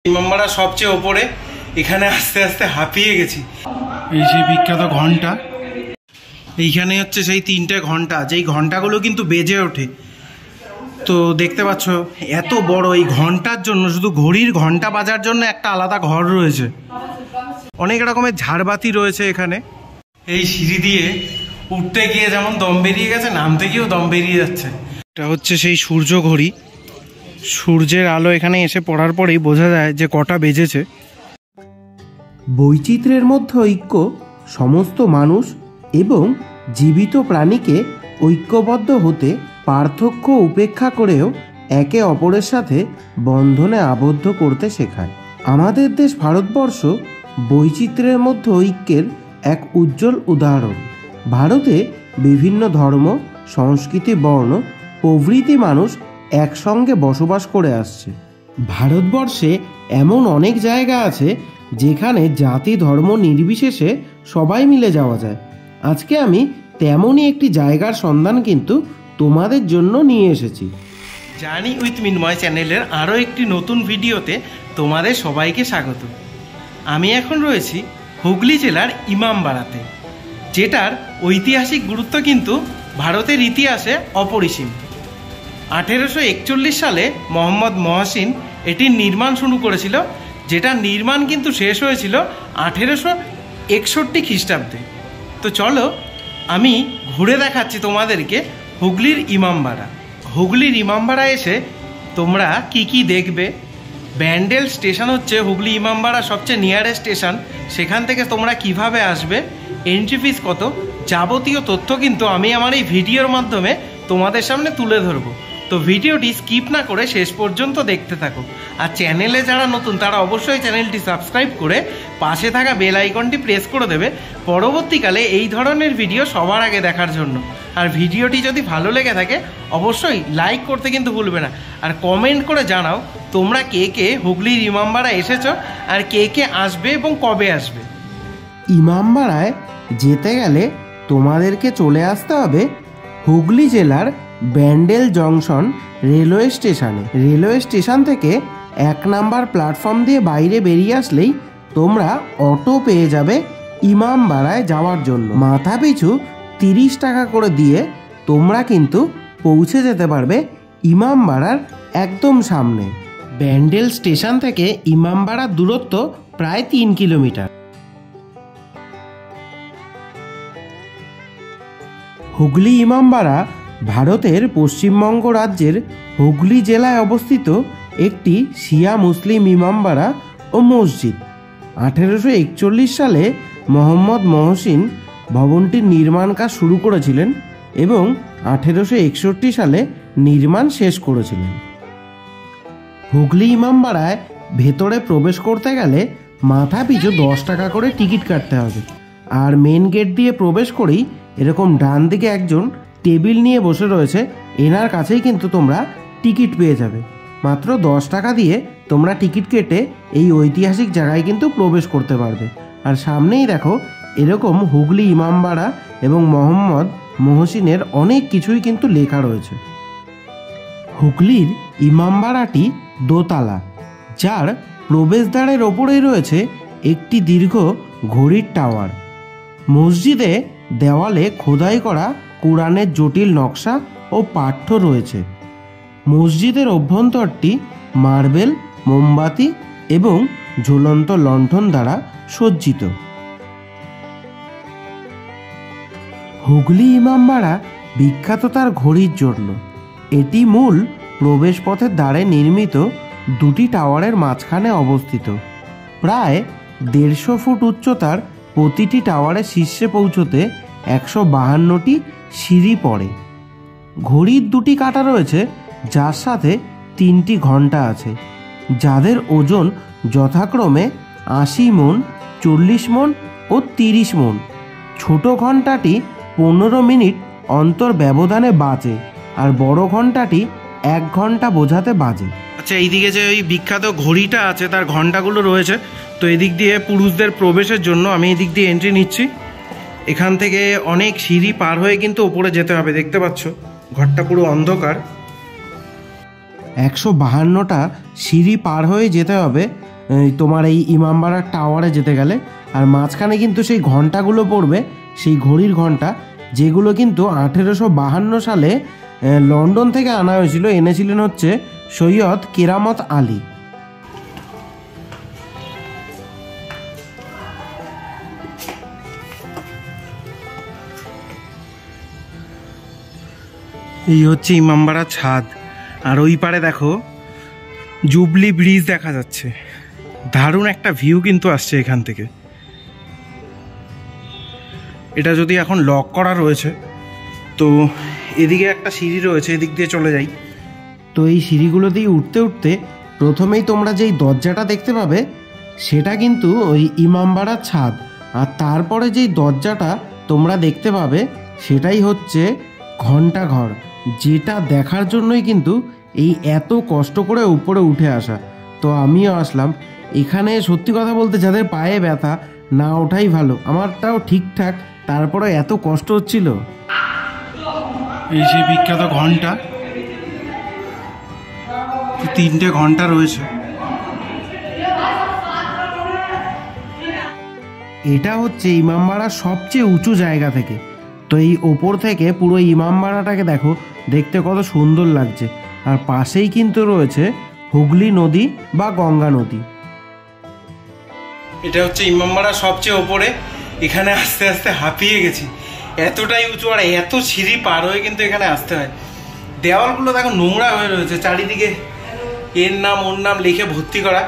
ইমামবাড়া সবচেয়ে ওপরে, এখানে আস্তে আস্তে হাঁপিয়ে গেছি। এই সেই বিখ্যাত ঘন্টা, এইখানে হচ্ছে সেই 3টে ঘন্টা, যেই ঘন্টাগুলো কিন্তু বেজে ওঠে। তো দেখতে পাচ্ছ এত বড় এই ঘন্টার জন্য, শুধু ঘড়ির ঘন্টা বাজার জন্য একটা আলাদা ঘর রয়েছে। অনেক রকমের ঝাড়বাতি রয়েছে এখানে। এই সিঁড়ি দিয়ে উঠতে গিয়ে যেমন দম বেরিয়ে গেছে, নামতে গিয়েও দম বেরিয়ে যাচ্ছে। এটা হচ্ছে সেই সূর্য ঘড়ি। সূর্যের আলো এখানে এসে পড়ার পরেই বোঝা যায় যে কটা বেজেছে। বৈচিত্র্যের মধ্যে ঐক্য সমস্ত মানুষ এবং জীবিত প্রাণীকে ঐক্যবদ্ধ হতে, পার্থক্য উপেক্ষা করেও একে অপরের সাথে বন্ধনে আবদ্ধ করতে শেখায়। আমাদের দেশ ভারতবর্ষ বৈচিত্র্যের মধ্যে ঐক্যের এক উজ্জ্বল উদাহরণ। ভারতে বিভিন্ন ধর্ম, সংস্কৃতি, বর্ণ প্রভৃতি মানুষ একসঙ্গে বসবাস করে আসছে। ভারতবর্ষে এমন অনেক জায়গা আছে যেখানে জাতি ধর্ম নির্বিশেষে সবাই মিলে যাওয়া যায়। আজকে আমি তেমনই একটি জায়গার সন্ধান কিন্তু তোমাদের জন্য নিয়ে এসেছি। জার্নি উইথ মিনময় চ্যানেলের আরও একটি নতুন ভিডিওতে তোমাদের সবাইকে স্বাগত। আমি এখন রয়েছি হুগলি জেলার ইমামবাড়াতে, যেটার ঐতিহাসিক গুরুত্ব কিন্তু ভারতের ইতিহাসে অপরিসীম। 1841 সালে মোহাম্মদ মহসিন এটির নির্মাণ শুরু করেছিল, যেটার নির্মাণ কিন্তু শেষ হয়েছিল 1861 খ্রিস্টাব্দে। তো চলো আমি ঘুরে দেখাচ্ছি তোমাদেরকে হুগলির ইমামবাড়া। হুগলির ইমামবাড়া এসে তোমরা কি কি দেখবে। ব্যান্ডেল স্টেশন হচ্ছে হুগলি ইমামবাড়া সবচেয়ে নিয়ারেস্ট স্টেশন। সেখান থেকে তোমরা কিভাবে আসবে, এন্ট্রি ফিস কত, যাবতীয় তথ্য কিন্তু আমি আমার এই ভিডিওর মাধ্যমে তোমাদের সামনে তুলে ধরবো। তো ভিডিওটি স্কিপ না করে শেষ পর্যন্ত দেখতে থাকো। আর চ্যানেলে যারা নতুন তারা অবশ্যই চ্যানেলটি সাবস্ক্রাইব করে পাশে থাকা বেল আইকনটি প্রেস করে দেবে পরবর্তীকালে এই ধরনের ভিডিও সবার আগে দেখার জন্য। আর ভিডিওটি যদি ভালো লেগে থাকে অবশ্যই লাইক করতে কিন্তু ভুলবে না। আর কমেন্ট করে জানাও তোমরা কে কে হুগলির ইমামবাড়া এসেছো আর কে কে আসবে এবং কবে আসবে। ইমামবাড়ায় যেতে গেলে তোমাদেরকে চলে আসতে হবে হুগলি জেলার ব্যান্ডেল জংশন রেলওয়ে স্টেশনে। রেলওয়ে স্টেশন থেকে 1 নাম্বার প্ল্যাটফর্ম দিয়ে বাইরে বেরিয়ে আসলেই তোমরা অটো পেয়ে যাবে ইমামবাড়ায় যাওয়ার জন্য। মাথা পিছু 30 টাকা করে দিয়ে তোমরা কিন্তু পৌঁছে যেতে পারবে ইমামবাড়ার একদম সামনে। ব্যান্ডেল স্টেশন থেকে ইমামবাড়ার দূরত্ব প্রায় 3 কিলোমিটার। হুগলি ইমামবাড়া ভারতের পশ্চিমবঙ্গ রাজ্যের হুগলি জেলায় অবস্থিত একটি শিয়া মুসলিম ইমামবাড়া ও মসজিদ। 1841 সালে মোহাম্মদ মহসিন ভবনটির নির্মাণ কাজ শুরু করেছিলেন এবং 1861 সালে নির্মাণ শেষ করেছিলেন। হুগলি ইমামবাড়ায় ভেতরে প্রবেশ করতে গেলে মাথা পিছু 10 টাকা করে টিকিট কাটতে হবে। আর মেন গেট দিয়ে প্রবেশ করেই এরকম ডান দিকে একজন টেবিল নিয়ে বসে রয়েছে, এনার কাছেই কিন্তু তোমরা টিকিট পেয়ে যাবে। মাত্র 10 টাকা দিয়ে তোমরা টিকিট কেটে এই ঐতিহাসিক জায়গায় কিন্তু প্রবেশ করতে পারবে। আর সামনেই দেখো এরকম হুগলি ইমামবাড়া এবং মোহাম্মদ মহসিনের অনেক কিছুই কিন্তু লেখা রয়েছে। হুগলির ইমামবাড়াটি দোতলা, যার প্রবেশদ্বারের ওপরেই রয়েছে একটি দীর্ঘ ঘড়ির টাওয়ার। মসজিদে দেওয়ালে খোদাই করা কোরআনের জটিল নকশা ও পাঠ্য রয়েছে। মসজিদের অভ্যন্তরটি মার্বেল, মোমবাতি এবং ঝুলন্ত লণ্ঠন দ্বারা সজ্জিত। হুগলি ইমামবাড়া বিখ্যাত তার ঘড়ির জন্য। এটি মূল প্রবেশপথের দ্বারে নির্মিত 2টি টাওয়ারের মাঝখানে অবস্থিত। প্রায় 150 ফুট উচ্চতার প্রতিটি টাওয়ারের শীর্ষে পৌঁছতে 152টি সিঁড়ি পড়ে। ঘড়ির 2টি কাঁটা রয়েছে, যার সাথে 3টি ঘন্টা আছে, যাদের ওজন যথাক্রমে 80 মণ, 40 মণ ও 30 মণ। ছোট ঘন্টাটি 15 মিনিট অন্তর ব্যবধানে বাজে, আর বড় ঘন্টাটি 1 ঘন্টা বোঝাতে বাজে। আচ্ছা, এইদিকে যে ওই বিখ্যাত ঘড়িটা আছে তার ঘন্টাগুলো রয়েছে। তো এদিক দিয়ে পুরুষদের প্রবেশের জন্য আমি এদিক দিয়ে এন্ট্রি নিচ্ছি। এখান থেকে অনেক সিঁড়ি পার হয়ে কিন্তু ওপরে যেতে হবে। দেখতে পাচ্ছ ঘরটা পুরো অন্ধকার। 152টা সিঁড়ি পার হয়ে যেতে হবে তোমার এই ইমামবাড়ার টাওয়ারে যেতে গেলে। আর মাঝখানে কিন্তু সেই ঘন্টাগুলো পড়বে, সেই ঘড়ির ঘন্টা, যেগুলো কিন্তু 1852 সালে লন্ডন থেকে আনা হয়েছিল। এনেছিলেন হচ্ছে সৈয়দ কেরামত আলী। এই হচ্ছে ইমামবাড়ার ছাদ। আর ওই পারে দেখো জুবলি ব্রিজ দেখা যাচ্ছে। দারুণ একটা ভিউ কিন্তু আসছে এখান থেকে। এটা যদি এখন লক করা রয়েছে, তো এদিকে একটা সিঁড়ি রয়েছে, এদিক দিয়ে চলে যাই। তো এই সিঁড়িগুলো দিয়ে উঠতে উঠতে প্রথমেই তোমরা যেই দরজাটা দেখতে পাবে সেটা কিন্তু ওই ইমামবাড়ার ছাদ। আর তারপরে যেই দরজাটা তোমরা দেখতে পাবে সেটাই হচ্ছে ঘন্টাঘর, যেটা দেখার জন্যই কিন্তু এই এত কষ্ট করে উপরে উঠে আসা। তো আমিও আসলাম এখানে। সত্যি কথা বলতে যাদের পায়ে ব্যথা, না ওঠাই ভালো। আমারটাও ঠিকঠাক, তারপরে এত কষ্ট হচ্ছিল। এই যে বিখ্যাত ঘন্টা, 3টে ঘন্টা রয়েছে। এটা হচ্ছে ইমামবাড়ার সবচেয়ে উঁচু জায়গা থেকে। তো এই ওপর থেকে পুরো ইমামবাড়াটাকে দেখো, দেখতে কত সুন্দর লাগছে। আর পাশেই কিন্তু রয়েছে হুগলি নদী বা গঙ্গা নদী। এটা হচ্ছে ইমামবাড়ার সবচেয়ে ওপরে। এখানে আস্তে আস্তে হাঁপিয়ে গেছি, এতটাই উঁচু। আর এত সিঁড়ি পার হয়ে কিন্তু এখানে আসতে হয়। দেওয়ালগুলো দেখো নোংরা হয়ে রয়েছে, চারিদিকে এর নাম ওর নাম লিখে ভর্তি করা।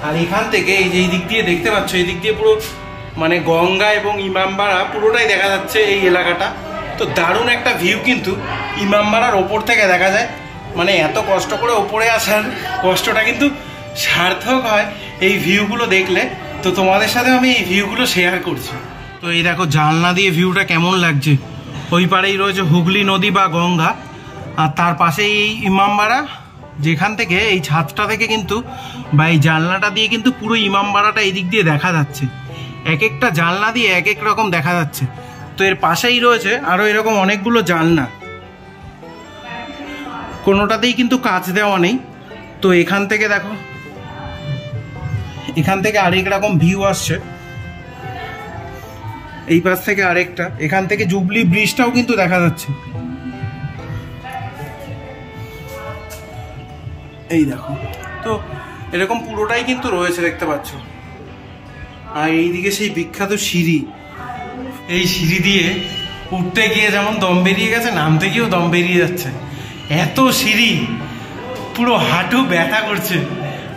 আর এখান থেকে এই যে এই দিক দিয়ে দেখতে পাচ্ছ, এই দিক দিয়ে পুরো মানে গঙ্গা এবং ইমামবাড়া পুরোটাই দেখা যাচ্ছে এই এলাকাটা। তো দারুণ একটা ভিউ কিন্তু ইমামবাড়ার ওপর থেকে দেখা যায়। মানে এত কষ্ট করে ওপরে আসার কষ্টটা কিন্তু সার্থক হয় এই ভিউগুলো দেখলে। তো তোমাদের সাথে আমি এই ভিউগুলো শেয়ার করছি। তো এই দেখো জানলা দিয়ে ভিউটা কেমন লাগছে। ওই পারেই রয়েছে হুগলি নদী বা গঙ্গা, আর তার পাশেই এই ইমামবাড়া, যেখান থেকে এই ছাদটা থেকে কিন্তু বা এই জানলাটা দিয়ে কিন্তু পুরো ইমামবাড়াটা এই দিক দিয়ে দেখা যাচ্ছে। এক একটা জানলা দিয়ে এক এক রকম দেখা যাচ্ছে। তো এর পাশেই রয়েছে আরও এরকম অনেকগুলো জানলা, কোনোটাতেই কিন্তু কাচ দেওয়া নেই। তো এখান থেকে দেখো, এখান থেকে আরেক রকম ভিউ আসছে, এই পাশ থেকে আরেকটা। এখান থেকে জুবলি ব্রিজটাও কিন্তু দেখা যাচ্ছে। এই দেখো, তো এরকম পুরোটাই কিন্তু রয়েছে, দেখতে পাচ্ছ। আর এইদিকে সেই বিখ্যাত সিঁড়ি, এই সিঁড়ি দিয়ে উঠতে গিয়ে যেমন দম বেরিয়ে গেছে, নামতে গিয়েও দম বেরিয়ে যাচ্ছে। এত সিঁড়ি, পুরো হাঁটু ব্যথা করছে।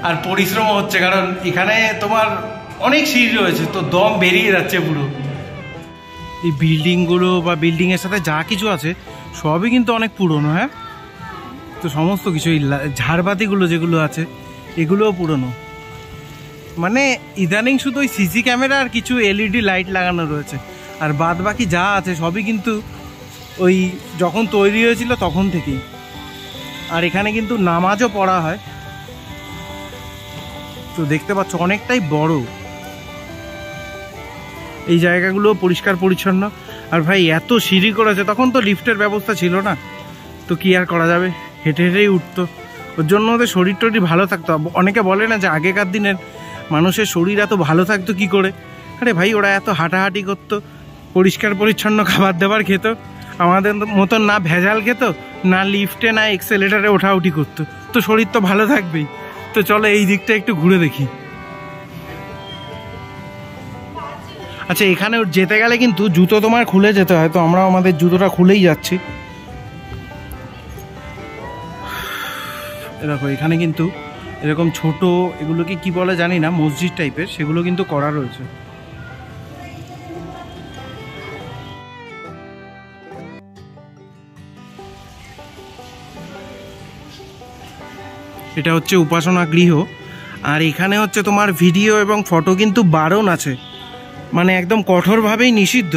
আর পরিশ্রম হচ্ছে, কারণ এখানে তোমার অনেক সিঁড়ি রয়েছে, তো দম বেরিয়ে যাচ্ছে পুরো। এই বিল্ডিংগুলো বা বিল্ডিংয়ের সাথে যা কিছু আছে সবই কিন্তু অনেক পুরনো। হ্যাঁ, তো সমস্ত কিছু, এই ঝাড়বাতিগুলো যেগুলো আছে এগুলোও পুরনো। মানে ইদানিং শুধু ওই সিসি ক্যামেরা আর কিছু এলইডি লাইট লাগানো রয়েছে, আর বাদ বাকি যা আছে সবই কিন্তু ওই যখন তৈরি হয়েছিল তখন থেকেই। আর এখানে কিন্তু নামাজও পড়া হয়। তো দেখতে পাচ্ছ অনেকটাই বড়। এই জায়গাগুলো পরিষ্কার পরিচ্ছন্ন। আর ভাই এত সিঁড়ি করেছে, তখন তো লিফটের ব্যবস্থা ছিল না, তো কি আর করা যাবে, হেঁটে হেঁটেই উঠতো। ওর জন্য ওদের শরীর টরীর ভালো থাকতো। অনেকে বলে না যে আগেকার দিনের মানুষের শরীর এত ভালো থাকতো কি করে। আরে ভাই, ওরা এত হাঁটাহাঁটি করতো, পরিষ্কার পরিচ্ছন্ন খাবার দাবার খেত, আমাদের মতন না ভেজাল খেত, না লিফটে না এক্সেলেটারে ওঠাউঠি করতো, তো শরীর তো ভালো থাকবেই। তো চলো এই দিকটা একটু ঘুরে দেখি। আচ্ছা, এখানে যেতে গেলে কিন্তু জুতো তোমার খুলে যেতে হয়, তো আমরা আমাদের জুতোটা খুলেই যাচ্ছি। দেখো এখানে কিন্তু এরকম ছোট, এগুলোকে কি বলে জানি না, মসজিদ টাইপের, সেগুলো কিন্তু করা রয়েছে। এটা হচ্ছে উপাসনা গৃহ। আর এখানে হচ্ছে তোমার ভিডিও এবং ফটো কিন্তু বারণ আছে, মানে একদম কঠোরভাবেই নিষিদ্ধ।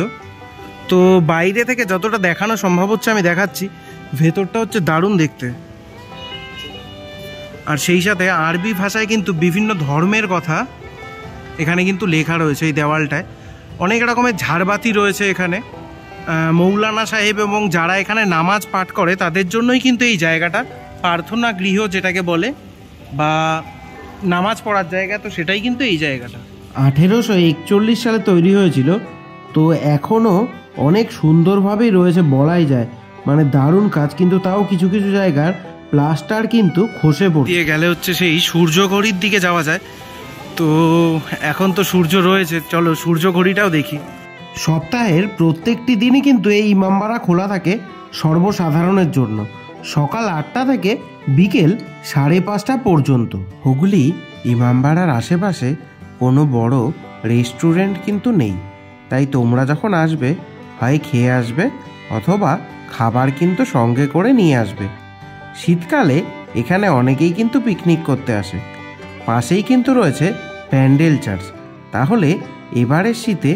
তো বাইরে থেকে যতটা দেখানো সম্ভব হচ্ছে আমি দেখাচ্ছি। ভেতরটা হচ্ছে দারুণ দেখতে। আর সেই সাথে আরবি ভাষায় কিন্তু বিভিন্ন ধর্মের কথা এখানে কিন্তু লেখা রয়েছে। এই দেওয়ালটায় অনেক রকমের ঝাড়বাতি রয়েছে। এখানে মৌলানা সাহেব এবং যারা এখানে নামাজ পাঠ করে তাদের জন্যই কিন্তু এই জায়গাটা প্রার্থনা গৃহ যেটাকে বলে, বা নামাজ পড়ার জায়গা, তো সেটাই কিন্তু এই জায়গাটা। 1841 সালে তৈরি হয়েছিল, তো এখনও অনেক সুন্দরভাবেই রয়েছে বলাই যায়, মানে দারুণ কাজ। কিন্তু তাও কিছু কিছু জায়গার প্লাস্টার কিন্তু খসে পড়ে। দিয়ে গেলে হচ্ছে সেই সূর্যঘড়ির দিকে যাওয়া যায়। তো এখন তো সূর্য রয়েছে, চলো সূর্যঘড়িটাও দেখি। সপ্তাহের প্রত্যেকটি দিনই কিন্তু এই ইমামবাড়া খোলা থাকে সর্বসাধারণের জন্য, সকাল 8টা থেকে বিকেল 5:30 পর্যন্ত। হুগলি ইমামবাড়ার আশেপাশে কোনো বড় রেস্টুরেন্ট কিন্তু নেই, তাই তোমরা যখন আসবে হয় খেয়ে আসবে অথবা খাবার কিন্তু সঙ্গে করে নিয়ে আসবে। শীতকালে এখানে অনেকেই কিন্তু পিকনিক করতে আসে। পাশেই কিন্তু রয়েছে প্যান্ডেল চার্চ, তাহলে এবারের শীতে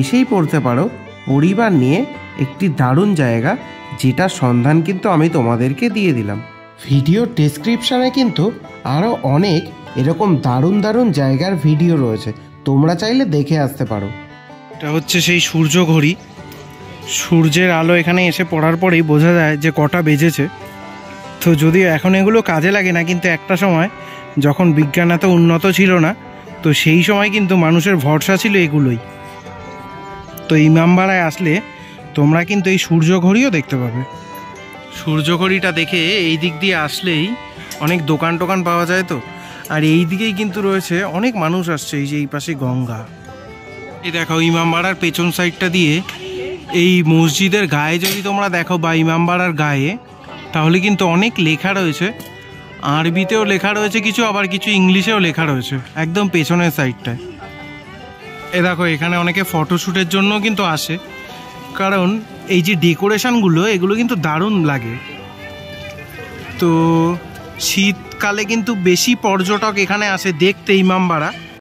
এসেই পড়তে পারো পরিবার নিয়ে একটি দারুণ জায়গা, যেটার সন্ধান কিন্তু আমি তোমাদেরকে দিয়ে দিলাম। ভিডিও ডেসক্রিপশানে কিন্তু আরও অনেক এরকম দারুণ দারুণ জায়গার ভিডিও রয়েছে, তোমরা চাইলে দেখে আসতে পারো। এটা হচ্ছে সেই সূর্যঘড়ি। সূর্যের আলো এখানে এসে পড়ার পরেই বোঝা যায় যে কটা বেজেছে। তো যদিও এখন এগুলো কাজে লাগে না, কিন্তু একটা সময় যখন বিজ্ঞান এত উন্নত ছিল না, তো সেই সময় কিন্তু মানুষের ভরসা ছিল এগুলোই। তো ইমামবাড়ায় আসলে তোমরা কিন্তু এই সূর্যঘড়িও দেখতে পাবে। সূর্যঘড়িটা দেখে এই দিক দিয়ে আসলেই অনেক দোকান টোকান পাওয়া যায়। তো আর এই দিকেই কিন্তু রয়েছে অনেক মানুষ আসছে, এই যে এই পাশে গঙ্গা। এই দেখো ইমামবাড়ার পেছন সাইডটা দিয়ে এই মসজিদের গায়ে যদি তোমরা দেখো বা ইমামবাড়ার গায়ে, তাহলে কিন্তু অনেক লেখা রয়েছে। আরবিতেও লেখা রয়েছে কিছু, আবার কিছু ইংলিশেও লেখা রয়েছে একদম পেছনের সাইডটায়। এ দেখো এখানে অনেকে ফটোশ্যুটের জন্য কিন্তু আসে, কারণ এই যে ডেকোরেশনগুলো এগুলো কিন্তু দারুণ লাগে। তো শীতকালে কিন্তু বেশি পর্যটক এখানে আসে দেখতে ইমামবাড়া।